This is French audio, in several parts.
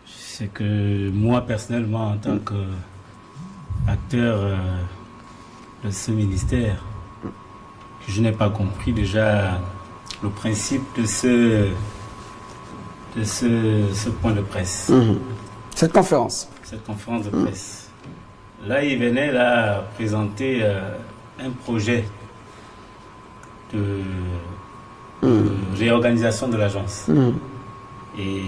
ce que moi personnellement en tant qu'acteur de ce ministère, je n'ai pas compris déjà le principe de ce point de presse. Cette conférence. Cette conférence de presse. Là, il venait présenter un projet de réorganisation de l'agence. Et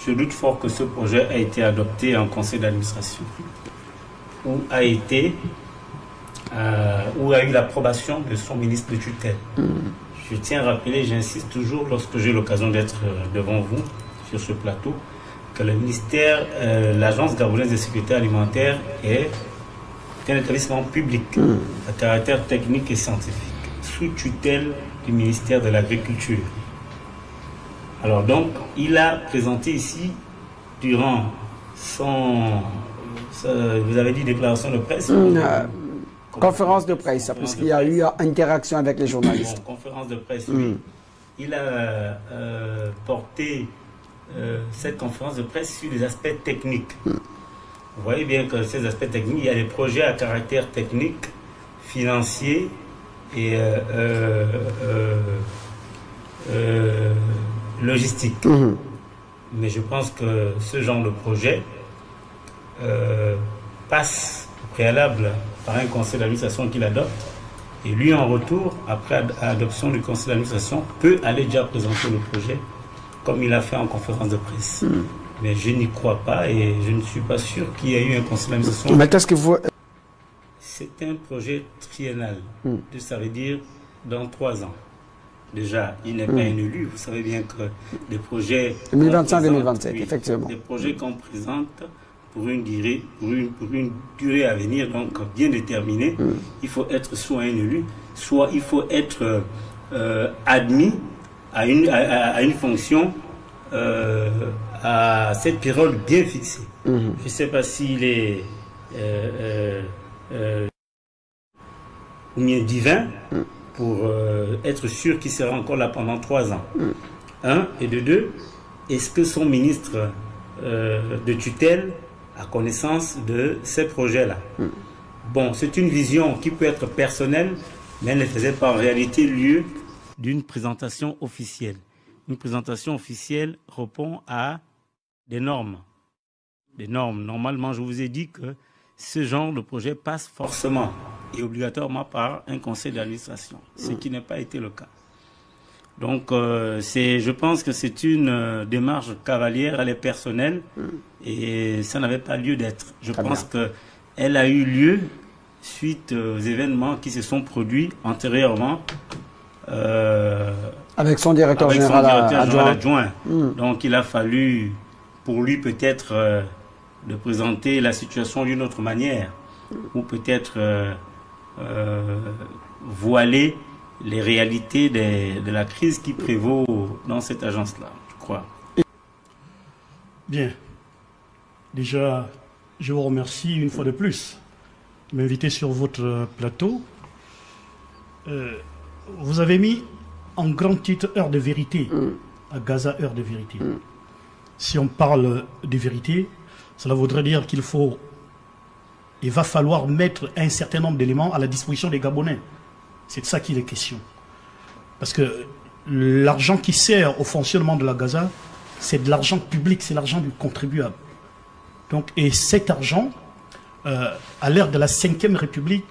je doute fort que ce projet a été adopté en conseil d'administration, où a eu l'approbation de son ministre de tutelle. Je tiens à rappeler, j'insiste toujours lorsque j'ai l'occasion d'être devant vous sur ce plateau, que le ministère, l'agence gabonaise de sécurité alimentaire est un établissement public à caractère technique et scientifique, sous tutelle du ministère de l'Agriculture. Alors donc, il a présenté ici, durant son, vous avez dit déclaration de presse, conférence de presse, parce qu'il y a eu interaction avec les journalistes. Bon, conférence de presse, oui. Il a porté cette conférence de presse sur les aspects techniques. Vous voyez bien que ces aspects techniques, il y a des projets à caractère technique, financier et logistique. Mais je pense que ce genre de projet passe au préalable par un conseil d'administration qu'il adopte, et lui en retour, après adoption du conseil d'administration, peut aller déjà présenter le projet comme il a fait en conférence de presse. Mais je n'y crois pas et je ne suis pas sûr qu'il y ait eu un conseil d'administration. Mais qu'est-ce que vous... C'est un projet triennal. Ça veut dire dans 3 ans. Déjà, il n'est pas un élu. Vous savez bien que des projets... 2025-2027, effectivement. Des projets qu'on présente pour une durée à venir, donc bien déterminée, il faut être soit un élu, soit il faut être admis à une fonction à cette période bien fixée. Je ne sais pas s'il est ou bien divin pour être sûr qu'il sera encore là pendant 3 ans. Un, et de deux, est-ce que son ministre de tutelle a connaissance de ces projets-là? Bon, c'est une vision qui peut être personnelle, mais elle ne faisait pas en réalité lieu d'une présentation officielle. Une présentation officielle répond à des normes. Des normes. Normalement, je vous ai dit que ce genre de projet passe forcément et obligatoirement par un conseil d'administration, ce qui n'a pas été le cas. Donc, je pense que c'est une démarche cavalière, elle est personnelle et ça n'avait pas lieu d'être. Je pense qu'elle a eu lieu suite aux événements qui se sont produits antérieurement avec son directeur général adjoint. Donc, il a fallu pour lui peut-être de présenter la situation d'une autre manière ou peut-être voiler les réalités de la crise qui prévaut dans cette agence-là, je crois. Bien. Déjà, je vous remercie une fois de plus de m'inviter sur votre plateau. Vous avez mis en grand titre Heure de vérité, à Gaza, Heure de vérité. Si on parle de vérité, cela voudrait dire il va falloir mettre un certain nombre d'éléments à la disposition des Gabonais. C'est de ça qu'il est question. Parce que l'argent qui sert au fonctionnement de la Gaza, c'est de l'argent public, c'est l'argent du contribuable. Donc, et cet argent, à l'ère de la 5e République,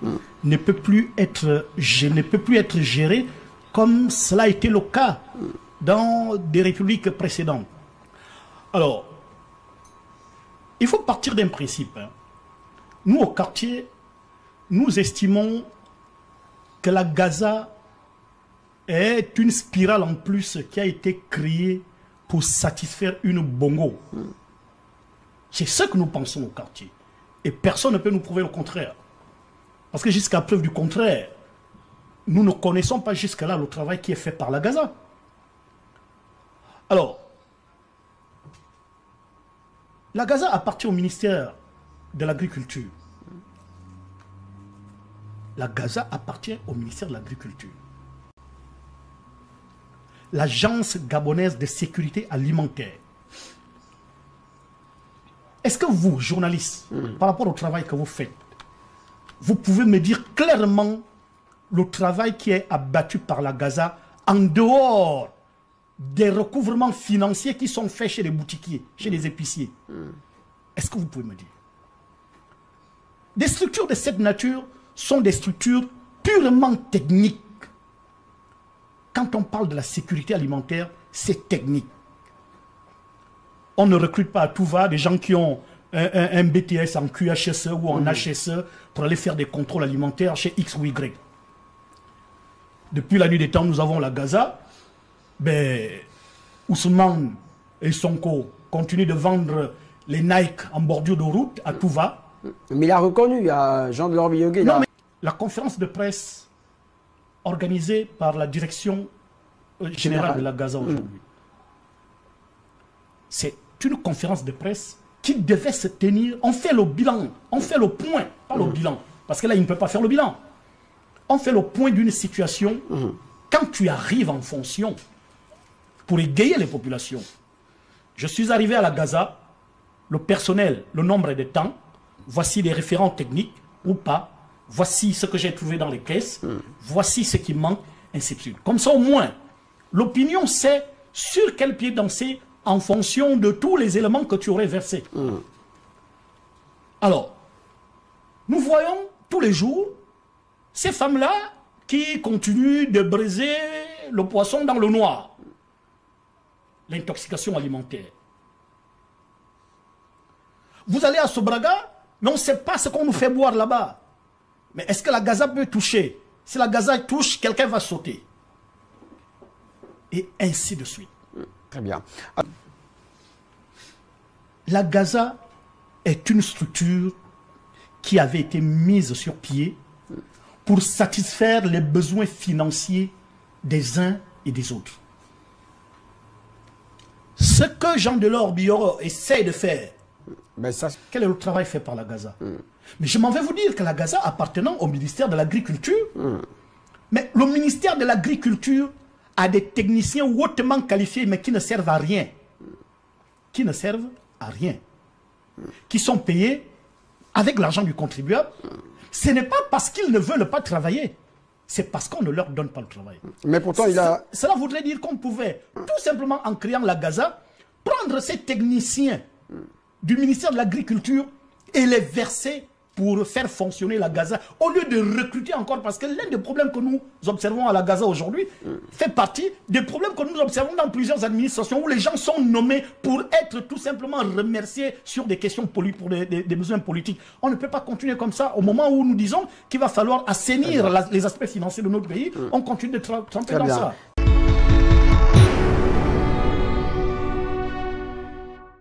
ne peut plus être géré comme cela a été le cas dans des républiques précédentes. Alors, il faut partir d'un principe. Nous, au quartier, nous estimons que la Gaza est une spirale en plus qui a été créée pour satisfaire une bongo. C'est ce que nous pensons au quartier. Et personne ne peut nous prouver le contraire. Parce que jusqu'à preuve du contraire, nous ne connaissons pas jusque-là le travail qui est fait par la Gaza. Alors, la Gaza appartient au ministère de l'Agriculture. La Gaza appartient au ministère de l'Agriculture. l'Agence gabonaise de sécurité alimentaire. Est-ce que vous, journalistes, par rapport au travail que vous faites, vous pouvez me dire clairement le travail qui est abattu par la Gaza en dehors des recouvrements financiers qui sont faits chez les boutiquiers, chez les épiciers? Est-ce que vous pouvez me dire? Des structures de cette nature sont des structures purement techniques. Quand on parle de la sécurité alimentaire, c'est technique. On ne recrute pas à tout va des gens qui ont un BTS en QHSE ou en HSE pour aller faire des contrôles alimentaires chez X ou Y. Depuis la nuit des temps, nous avons la Gaza. Ben, Ousmane et Sonko continuent de vendre les Nike en bordure de route à tout va. Mais il a reconnu, il y a Jean de Lorbilloguet. Non, mais la conférence de presse organisée par la direction générale de la Gaza aujourd'hui, c'est une conférence de presse qui devait se tenir. On fait le bilan, on fait le point, pas le bilan, parce que là, il ne peut pas faire le bilan. On fait le point d'une situation. Quand tu arrives en fonction pour égayer les populations, je suis arrivé à la Gaza, le personnel, le nombre de temps, voici les référents techniques ou pas, voici ce que j'ai trouvé dans les caisses, voici ce qui manque, ainsi de suite. Comme ça, au moins, l'opinion sait sur quel pied danser en fonction de tous les éléments que tu aurais versés. Alors, nous voyons tous les jours ces femmes-là qui continuent de briser le poisson dans le noir. L'intoxication alimentaire. Vous allez à Sobraga, mais on ne sait pas ce qu'on nous fait boire là-bas. Mais est-ce que la Gaza peut toucher? Si la Gaza touche, quelqu'un va sauter. Et ainsi de suite. Très bien. La Gaza est une structure qui avait été mise sur pied pour satisfaire les besoins financiers des uns et des autres. Ce que Jean Delors Bioro essaie de faire, Ben ça... quel est le travail fait par la Gaza? Mais je m'en vais vous dire que la Gaza appartenant au ministère de l'Agriculture, mais le ministère de l'Agriculture a des techniciens hautement qualifiés mais qui ne servent à rien. Qui ne servent à rien. Qui sont payés avec l'argent du contribuable. Ce n'est pas parce qu'ils ne veulent pas travailler. C'est parce qu'on ne leur donne pas le travail. Mais pourtant, il a... Cela voudrait dire qu'on pouvait, tout simplement en créant la Gaza, prendre ces techniciens du ministère de l'Agriculture et les verser pour faire fonctionner la Gaza, au lieu de recruter encore, parce que l'un des problèmes que nous observons à la Gaza aujourd'hui fait partie des problèmes que nous observons dans plusieurs administrations où les gens sont nommés pour être tout simplement remerciés sur des questions pour des besoins politiques. On ne peut pas continuer comme ça. Au moment où nous disons qu'il va falloir assainir les aspects financiers de notre pays, on continue de tremper dans ça.